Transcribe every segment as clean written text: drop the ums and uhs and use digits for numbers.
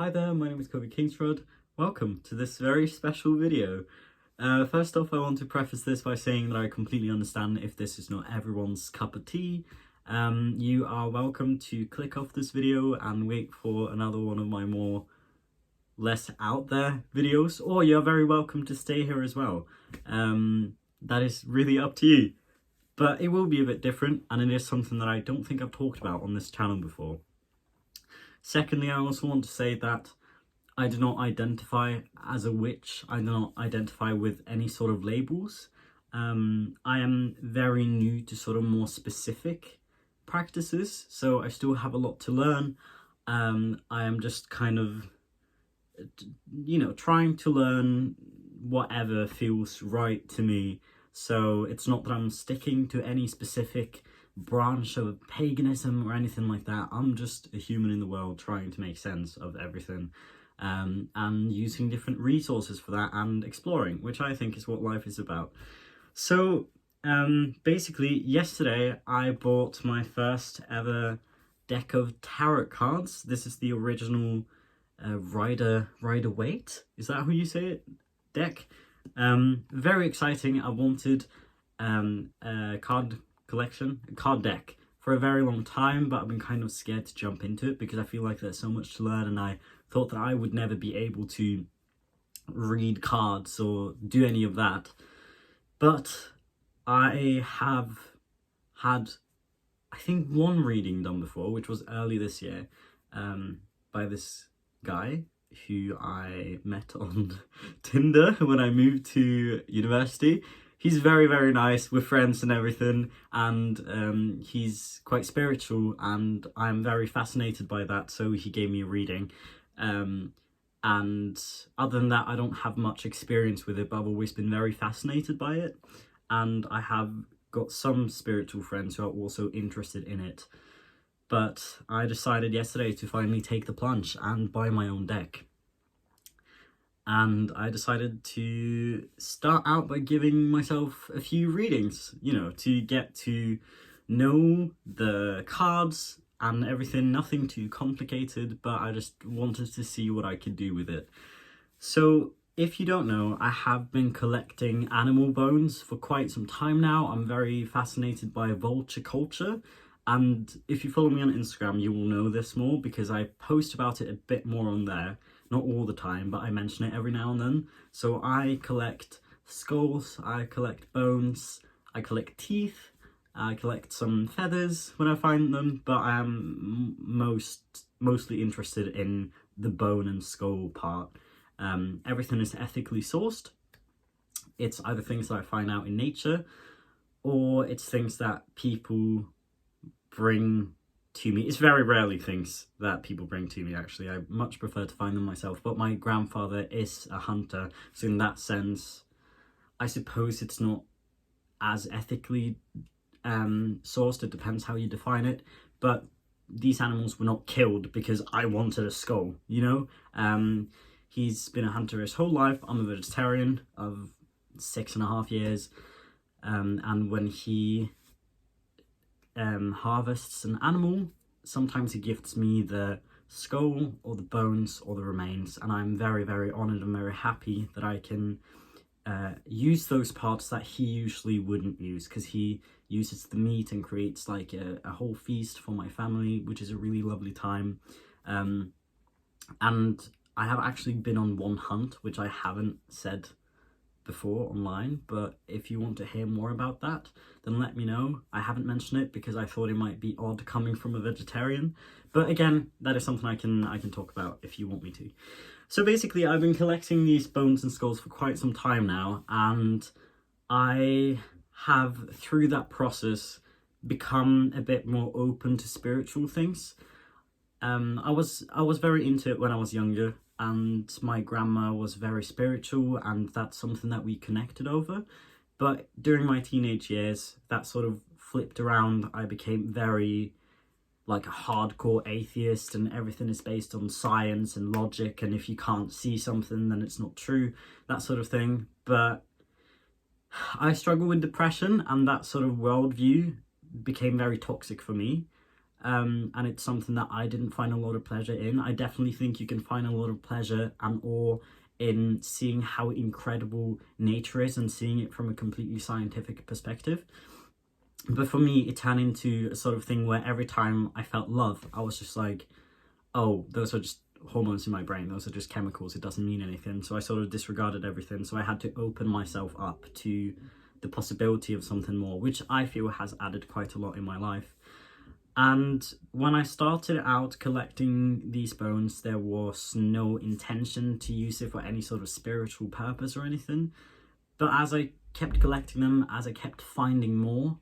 Hi there, my name is Kovu. Welcome to this very special video. First off, I want to preface this by saying that I completely understand if this is not everyone's cup of tea. You are welcome to click off this video and wait for another one of my more less out there videos, or you're very welcome to stay here as well. That is really up to you. But it will be a bit different, and it is something that I don't think I've talked about on this channel before. Secondly, I also want to say that I do not identify as a witch. I do not identify with any sort of labels. I am very new to sort of more specific practices, so I still have a lot to learn. I am just kind of, trying to learn whatever feels right to me. So it's not that I'm sticking to any specific branch of paganism or anything like that. I'm just a human in the world trying to make sense of everything, and using different resources for that and exploring, which I think is what life is about. So basically yesterday I bought my first ever deck of tarot cards. This is the original Rider-Waite, is that how you say it, deck. Very exciting. I wanted a card deck for a very long time, but I've been kind of scared to jump into it because I feel like there's so much to learn, and I thought that I would never be able to read cards or do any of that. But I have had, I think, one reading done before, which was early this year, by this guy who I met on Tinder when I moved to university. He's very, very nice, we're friends and everything, and he's quite spiritual, and I'm very fascinated by that, so he gave me a reading. And other than that, I don't have much experience with it, but I've always been very fascinated by it, and I have got some spiritual friends who are also interested in it. But I decided yesterday to finally take the plunge and buy my own deck. And I decided to start out by giving myself a few readings, to get to know the cards and everything. Nothing too complicated, but I just wanted to see what I could do with it. So if you don't know, I have been collecting animal bones for quite some time now. I'm very fascinated by vulture culture. And if you follow me on Instagram, you will know this more because I post about it a bit more on there. Not all the time, but I mention it every now and then. So I collect skulls, I collect bones, I collect teeth, I collect some feathers when I find them, but I am mostly interested in the bone and skull part. Everything is ethically sourced. It's either things that I find out in nature, or it's things that people bring to me. It's very rarely things that people bring to me, actually. I much prefer to find them myself, but my grandfather is a hunter, so in that sense, I suppose it's not as ethically sourced. It depends how you define it, but these animals were not killed because I wanted a skull, He's been a hunter his whole life. I'm a vegetarian of 6.5 years, and when he harvests an animal, sometimes he gifts me the skull or the bones or the remains, and I'm very, very honoured and very happy that I can use those parts that he usually wouldn't use, because he uses the meat and creates like a whole feast for my family, which is a really lovely time. And I have actually been on one hunt, which I haven't said before online, but if you want to hear more about that, then let me know. I haven't mentioned it because I thought it might be odd coming from a vegetarian, but again, that is something I can talk about if you want me to. So basically, I've been collecting these bones and skulls for quite some time now, and I have, through that process, become a bit more open to spiritual things. I was very into it when I was younger, and my grandma was very spiritual, and that's something that we connected over. But during my teenage years, that sort of flipped around. I became very like a hardcore atheist, and everything is based on science and logic, and if you can't see something, then it's not true, that sort of thing. But I struggle with depression, and that sort of worldview became very toxic for me. and it's something that I didn't find a lot of pleasure in. I definitely think you can find a lot of pleasure and awe in seeing how incredible nature is and seeing it from a completely scientific perspective. But for me, it turned into a sort of thing where every time I felt love, I was just like, oh, those are just hormones in my brain. Those are just chemicals. It doesn't mean anything. So I sort of disregarded everything. So I had to open myself up to the possibility of something more, which I feel has added quite a lot in my life. And when I started out collecting these bones, there was no intention to use it for any sort of spiritual purpose or anything. But as I kept collecting them, as I kept finding more,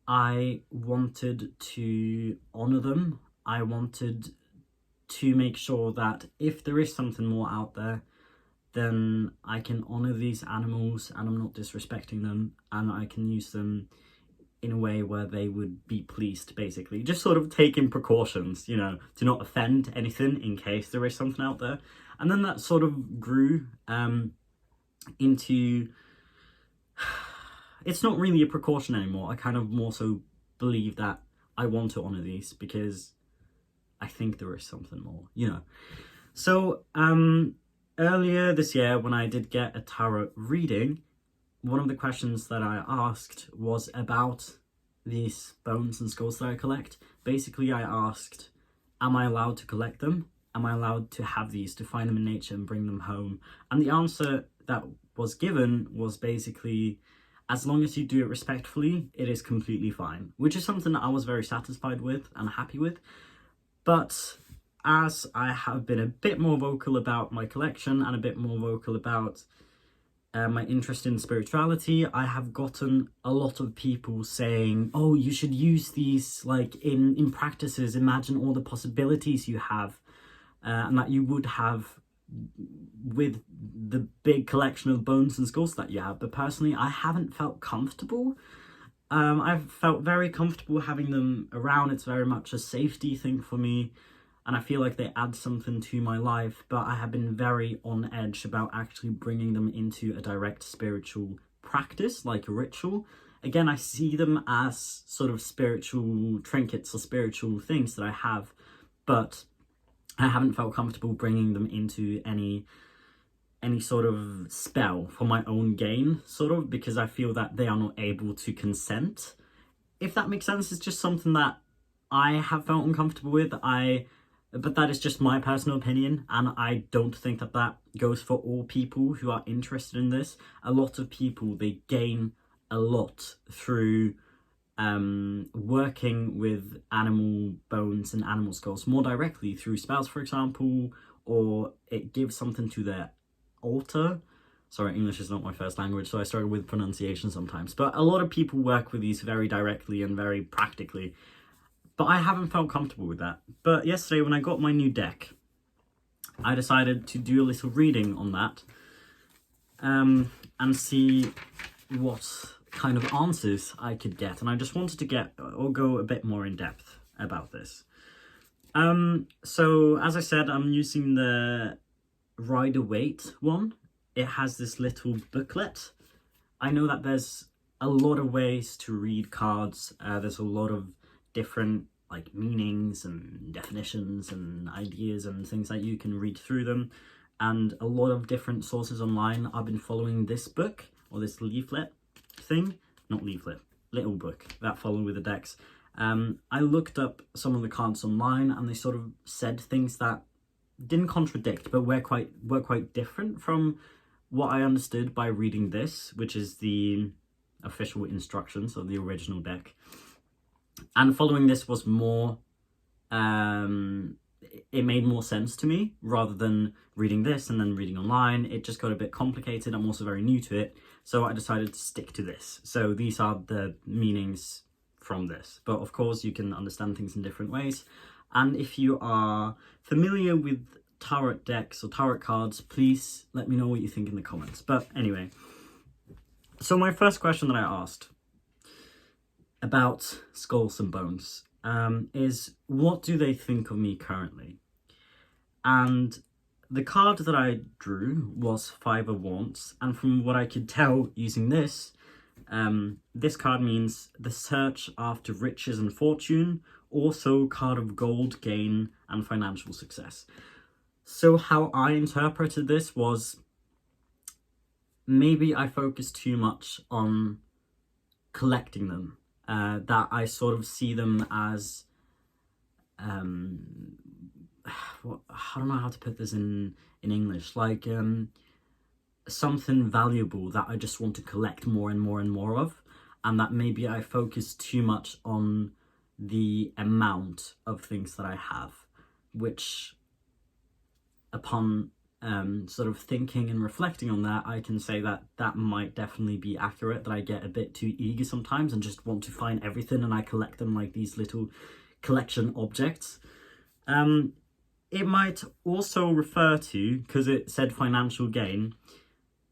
I wanted to honor them. I wanted to make sure that if there is something more out there, then I can honor these animals and I'm not disrespecting them, and I can use them in a way where they would be pleased, basically. Just sort of taking precautions, you know, to not offend anything in case there is something out there. And then that sort of grew into... It's not really a precaution anymore. I kind of more so believe that I want to honor these because I think there is something more, you know. So earlier this year, when I did get a tarot reading, one of the questions that I asked was about these bones and skulls that I collect. Basically, I asked, am I allowed to collect them? Am I allowed to have these, to find them in nature and bring them home? And the answer that was given was basically, as long as you do it respectfully, it is completely fine, which is something that I was very satisfied with and happy with. But as I have been a bit more vocal about my collection and a bit more vocal about my interest in spirituality, I have gotten a lot of people saying, oh, you should use these like in practices, imagine all the possibilities you have and that you would have with the big collection of bones and skulls that you have. But personally, I haven't felt comfortable. I've felt very comfortable having them around. It's very much a safety thing for me, and I feel like they add something to my life, but I have been very on edge about actually bringing them into a direct spiritual practice, like a ritual. Again, I see them as sort of spiritual trinkets or spiritual things that I have, but I haven't felt comfortable bringing them into any sort of spell for my own gain, sort of, because I feel that they are not able to consent. If that makes sense, it's just something that I have felt uncomfortable with. But that is just my personal opinion, and I don't think that that goes for all people who are interested in this. A lot of people, they gain a lot through working with animal bones and animal skulls more directly through spells, for example, or it gives something to their altar. Sorry, English is not my first language, so I struggle with pronunciation sometimes. But a lot of people work with these very directly and very practically. But I haven't felt comfortable with that. But yesterday, when I got my new deck, I decided to do a little reading on that and see what kind of answers I could get. And I just wanted to go a bit more in depth about this. So, as I said, I'm using the Rider-Waite one. It has this little booklet. I know that there's a lot of ways to read cards. There's a lot of different like meanings and definitions and ideas and things that you can read through them, and a lot of different sources online. I've been following this book, or this leaflet thing, not leaflet, little book that follow with the decks. I looked up some of the cards online, and they sort of said things that didn't contradict, but were quite different from what I understood by reading this, which is the official instructions of the original deck. And following this was more, it made more sense to me, rather than reading this and then reading online. It just got a bit complicated. I'm also very new to it, so I decided to stick to this. So these are the meanings from this. But of course, you can understand things in different ways. And if you are familiar with tarot decks or tarot cards, please let me know what you think in the comments. But anyway, so my first question that I asked about skulls and bones is, what do they think of me currently? And the card that I drew was Five of Wands, and from what I could tell using this, this card means the search after riches and fortune, also card of gold, gain, and financial success. So how I interpreted this was, maybe I focused too much on collecting them. That I sort of see them as, I don't know how to put this in English, like something valuable that I just want to collect more and more and more of, and that maybe I focus too much on the amount of things that I have, which upon sort of thinking and reflecting on that, I can say that that might definitely be accurate, that I get a bit too eager sometimes and just want to find everything, and I collect them like these little collection objects. It might also refer to, because it said financial gain,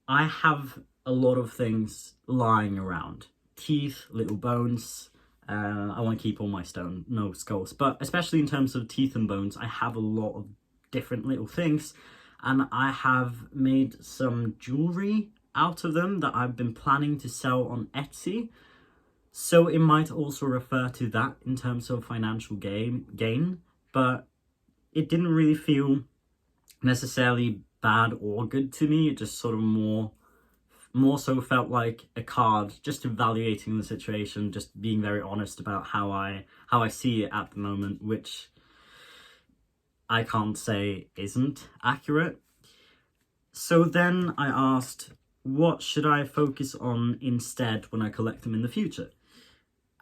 I have a lot of things lying around. Teeth, little bones. I want to keep all my no skulls, but especially in terms of teeth and bones, I have a lot of different little things, and I have made some jewelry out of them that I've been planning to sell on Etsy. So it might also refer to that in terms of financial gain, but it didn't really feel necessarily bad or good to me. It just sort of more so felt like a card, just evaluating the situation, just being very honest about how I see it at the moment, which I can't say isn't accurate. So then I asked, what should I focus on instead when I collect them in the future?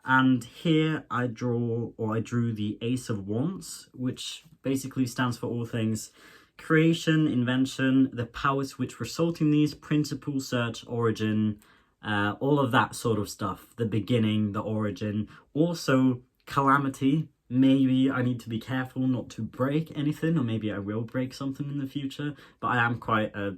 And here I drew the Ace of Wands, which basically stands for all things creation, invention, the powers which result in these, principle, search, origin, all of that sort of stuff, the beginning, the origin, also calamity. Maybe I need to be careful not to break anything, or maybe I will break something in the future, but I am quite a,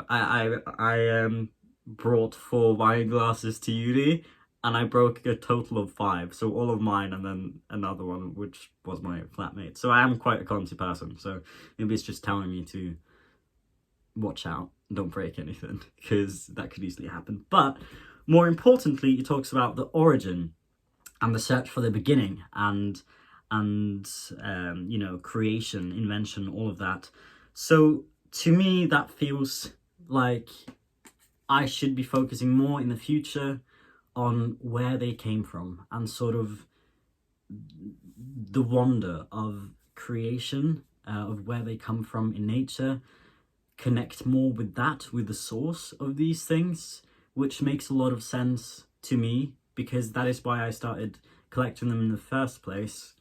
I brought 4 wine glasses to uni, and I broke a total of 5, so all of mine and then another one, which was my flatmate. So I am quite a clumsy person, so maybe it's just telling me to watch out, don't break anything, because that could easily happen. But more importantly, it talks about the origin and the search for the beginning, and creation, invention, all of that. So to me, that feels like I should be focusing more in the future on where they came from, and sort of the wonder of creation, of where they come from in nature, connect more with that, with the source of these things, which makes a lot of sense to me, because that is why I started collecting them in the first place.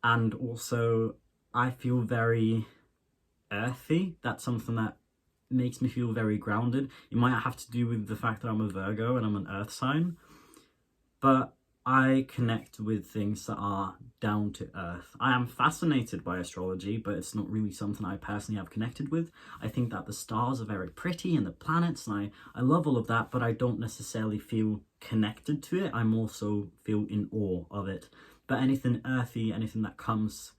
And also, I feel very earthy. That's something that makes me feel very grounded. It might have to do with the fact that I'm a Virgo and I'm an earth sign, but I connect with things that are down to earth. I am fascinated by astrology, but it's not really something I personally have connected with. I think that the stars are very pretty and the planets, and I love all of that, but I don't necessarily feel connected to it. I'm also feel in awe of it. But anything earthy, anything that comes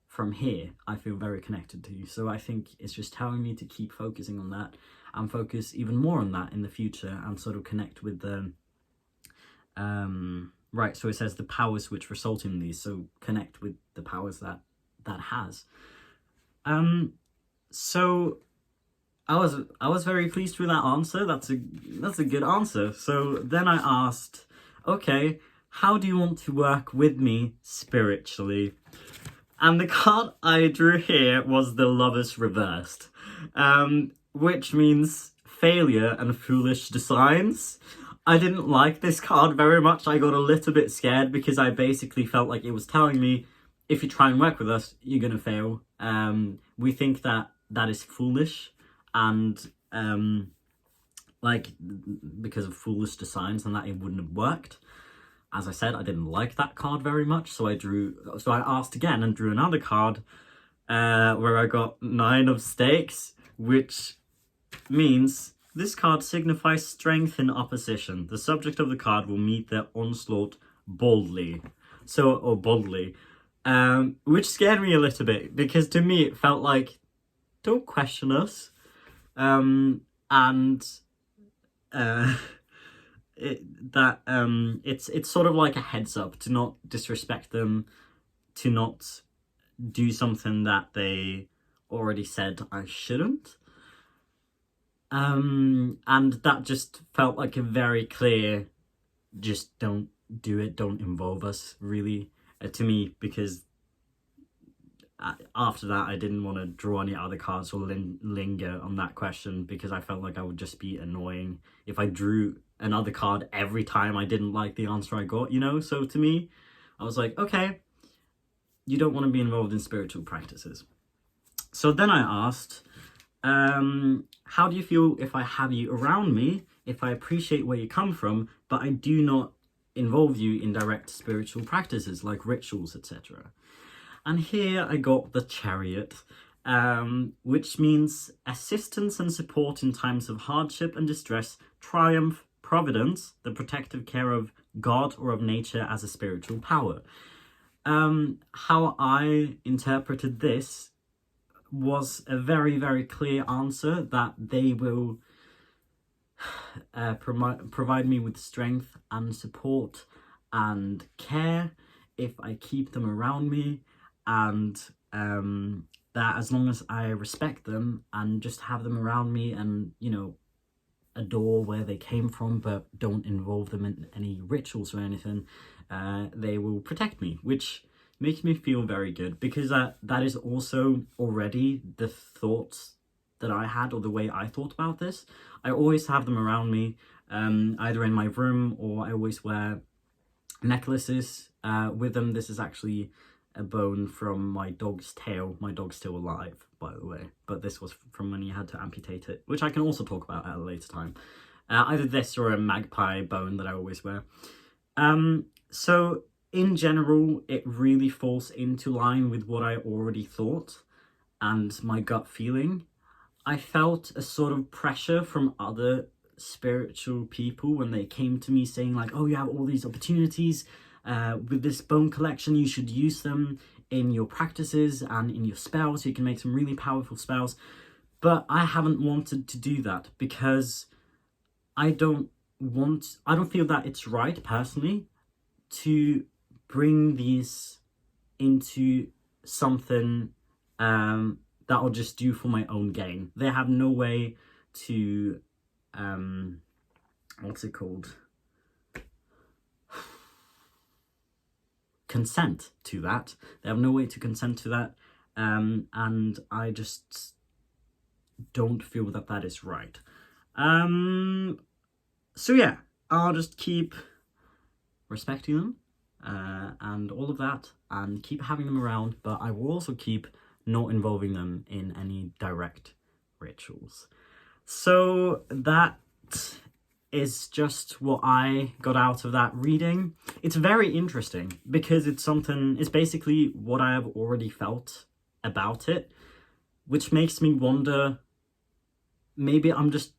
from here, I feel very connected to. So I think it's just telling me to keep focusing on that, and focus even more on that in the future, and sort of connect with the right, so it says the powers which result in these, so connect with the powers that has. So I was very pleased with that answer. That's a good answer. So then I asked, okay, how do you want to work with me spiritually? And the card I drew here was the Lovers reversed, which means failure and foolish designs. I didn't like this card very much. I got a little bit scared, because I basically felt like it was telling me, if you try and work with us, you're going to fail. We think that is foolish, and because of foolish designs, and that it wouldn't have worked. As I said, I didn't like that card very much, so I asked again and drew another card where I got 9 of Stakes, which means this card signifies strength in opposition. The subject of the card will meet their onslaught boldly. Which scared me a little bit, because to me it felt like, don't question us. it's sort of like a heads up to not disrespect them, to not do something that they already said I shouldn't. And that just felt like a very clear, just don't do it, don't involve us, really, to me, because after that I didn't want to draw any other cards or linger on that question, because I felt like I would just be annoying if I drew another card every time I didn't like the answer I got, you know? So to me, I was like, okay, you don't want to be involved in spiritual practices. So then I asked, how do you feel if I have you around me, if I appreciate where you come from, but I do not involve you in direct spiritual practices like rituals, etc.? And here I got the Chariot, which means assistance and support in times of hardship and distress, triumph, providence, the protective care of God or of nature as a spiritual power. How I interpreted this was a very, very clear answer that they will provide me with strength and support and care if I keep them around me, and that as long as I respect them and just have them around me and, you know, adore where they came from but don't involve them in any rituals or anything, they will protect me, which makes me feel very good, because that is also already the thoughts that I had, or the way I thought about this. I always have them around me, either in my room, or I always wear necklaces with them. This is actually a bone from my dog's tail. My dog's still alive, by the way, but this was from when he had to amputate it, which I can also talk about at a later time. Either this or a magpie bone that I always wear. So in general, it really falls into line with what I already thought and my gut feeling. I felt a sort of pressure from other spiritual people when they came to me saying like, oh, you have all these opportunities with this bone collection, you should use them in your practices and in your spells. You can make some really powerful spells. But I haven't wanted to do that, because I don't feel that it's right, personally, to bring these into something that I'll just do for my own gain. They have no way to what's it called, consent to that. They have no way to consent to that, and I just don't feel that that is right. So yeah, I'll just keep respecting them and all of that, and keep having them around, but I will also keep not involving them in any direct rituals. So that is just what I got out of that reading. It's very interesting, because it's basically what I have already felt about it, which makes me wonder, maybe I'm just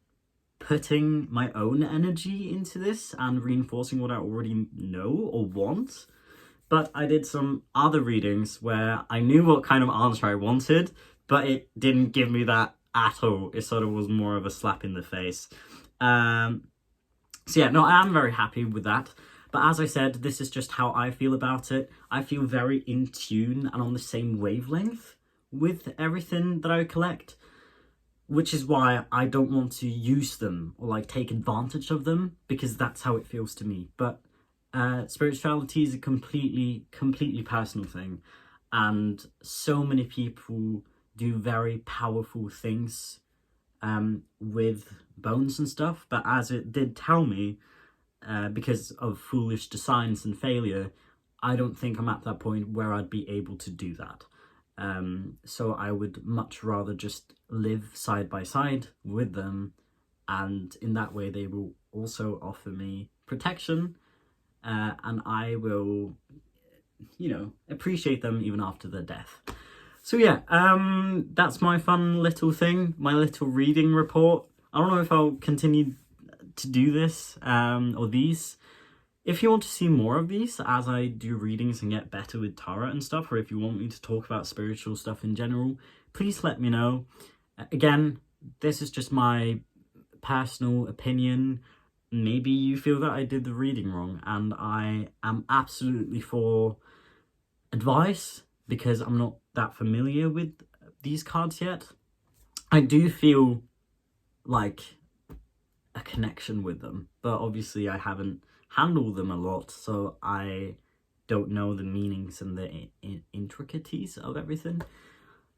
putting my own energy into this and reinforcing what I already know or want. But I did some other readings where I knew what kind of answer I wanted, but it didn't give me that at all. It sort of was more of a slap in the face. So yeah, no, I am very happy with that. But as I said, this is just how I feel about it. I feel very in tune and on the same wavelength with everything that I collect, which is why I don't want to use them or like take advantage of them, because that's how it feels to me. But spirituality is a completely personal thing, and so many people do very powerful things with bones and stuff, but as it did tell me, because of foolish designs and failure, I don't think I'm at that point where I'd be able to do that. So I would much rather just live side by side with them, and in that way they will also offer me protection, and I will, you know, appreciate them even after their death. So yeah, that's my fun little thing, my little reading report. I don't know if I'll continue to do this, or these. If you want to see more of these as I do readings and get better with tarot and stuff, or if you want me to talk about spiritual stuff in general, please let me know. Again, this is just my personal opinion. maybe you feel that I did the reading wrong, and I am absolutely for advice because I'm not that familiar with these cards yet. I do feel like a connection with them, but obviously I haven't handled them a lot, so I don't know the meanings and the intricacies of everything.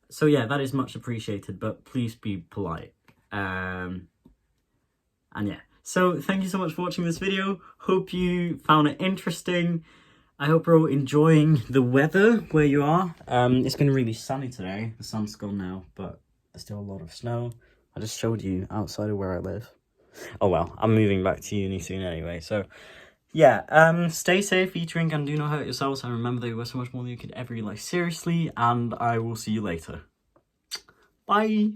So yeah, that is much appreciated, but please be polite. And yeah, so thank you so much for watching this video. Hope you found it interesting. I hope you're all enjoying the weather where you are. It's been really sunny today. The sun's gone now, but there's still a lot of snow. I just showed you outside of where I live. Oh well, I'm moving back to uni soon anyway, so yeah, stay safe, eat, drink, and do not hurt yourselves, and remember that you are so much more than you could ever realize. Seriously, and I will see you later. Bye!